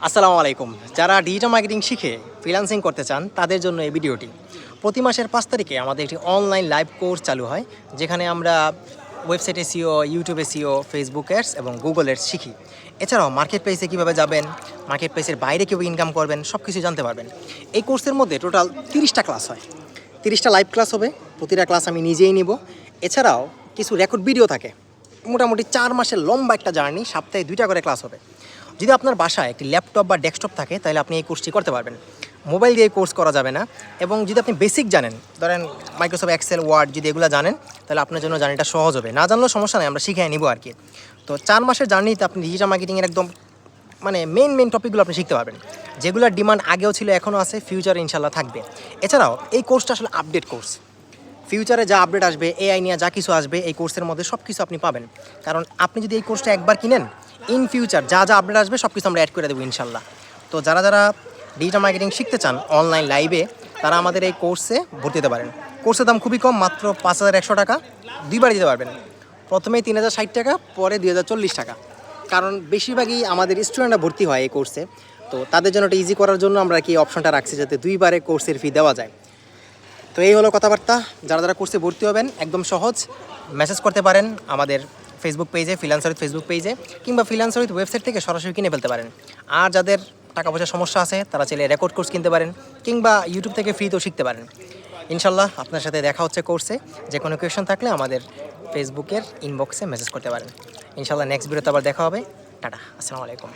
আসসালামু আলাইকুম। যারা ডিজিটাল মার্কেটিং শিখে ফ্রিল্যান্সিং করতে চান তাদের জন্য এই ভিডিওটি। প্রতি মাসের ৫ তারিখে আমাদের একটি অনলাইন লাইভ কোর্স চালু হয়, যেখানে আমরা ওয়েবসাইটে সিও, ইউটিউবে সিও, ফেসবুক অ্যাডস এবং গুগল অ্যাডস শিখি। এছাড়াও মার্কেট প্লেসে কীভাবে যাবেন, মার্কেট প্লেসের বাইরে কীভাবে ইনকাম করবেন, সব কিছু জানতে পারবেন। এই কোর্সের মধ্যে টোটাল 30টা ক্লাস হয়, 30টা লাইভ ক্লাস হবে। প্রতিটা ক্লাস আমি নিজেই নিব। এছাড়াও কিছু রেকর্ড ভিডিও থাকে। মোটামুটি 4 মাসের লম্বা একটা জার্নি, সপ্তাহে 2টা করে ক্লাস হবে। যদি আপনার বাসায় একটি ল্যাপটপ বা ডেস্কটপ থাকে তাহলে আপনি এই কোর্সটি করতে পারবেন। মোবাইল দিয়ে কোর্স করা যাবে না। এবং যদি আপনি বেসিক জানেন, ধরেন মাইক্রোসফট এক্সেল, ওয়ার্ড, যদি এগুলো জানেন তাহলে আপনার জন্য জার্নিটা সহজ হবে। না জানলেও সমস্যা নেই, আমরা শিখে নিব আর কি। তো 4 মাসের জার্নিতে আপনি ডিজিটাল মার্কেটিংয়ের একদম মেইন টপিকগুলো আপনি শিখতে পারবেন, যেগুলোর ডিমান্ড আগেও ছিল, এখনও আছে, ফিউচারে ইনশাল্লাহ থাকবে। এছাড়াও এই কোর্সটা আসলে আপডেট কোর্স। ফিউচারে যা আপডেট আসবে, এআই নিয়ে যা কিছু আসবে, এই কোর্সের মধ্যে সব কিছু আপনি পাবেন। কারণ আপনি যদি এই কোর্সটা একবার কিনেন, ইন ফিউচার যা যা আপডেট আসবে সব কিছু আমরা অ্যাড করে দেবো ইনশাল্লাহ। তো যারা যারা ডিজিটাল মার্কেটিং শিখতে চান অনলাইন লাইভে, তারা আমাদের এই কোর্সে ভর্তি হতে পারেন। কোর্সের দাম খুবই কম, মাত্র 5,100 টাকা। 2বার দিতে পারবেন। প্রথমেই 3,060 টাকা, পরে 2,040 টাকা। কারণ বেশিরভাগই আমাদের স্টুডেন্টরা ভর্তি হয় এই কোর্সে। তো তাদের জন্য এটা ইজি করার জন্য আমরা কি অপশনটা রাখছি, যাতে 2বারে কোর্সের ফি দেওয়া যায়। তো এই হলো কথাবার্তা। যারা যারা কোর্সে ভর্তি হবেন, একদম সহজ, মেসেজ করতে পারেন আমাদের ফেসবুক পেজে, ফ্রিল্যান্সার উইথ ফেসবুক পেজে, কিংবা ফ্রিল্যান্সার উইথ ওয়েবসাইট থেকে সরাসরি কিনে ফেলতে পারেন। আর যাদের টাকা পয়সার সমস্যা আছে তারা চাইলে রেকর্ড কোর্স কিনতে পারেন, কিংবা ইউটিউব থেকে ফ্রিতেও শিখতে পারেন। ইনশাল্লাহ আপনার সাথে দেখা হচ্ছে কোর্সে। যে কোনো কোয়েশন থাকলে আমাদের ফেসবুকের ইনবক্সে মেসেজ করতে পারেন। ইনশাল্লাহ নেক্সট ভিডিওতে আবার দেখা হবে। টাটা, আসসালামু আলাইকুম।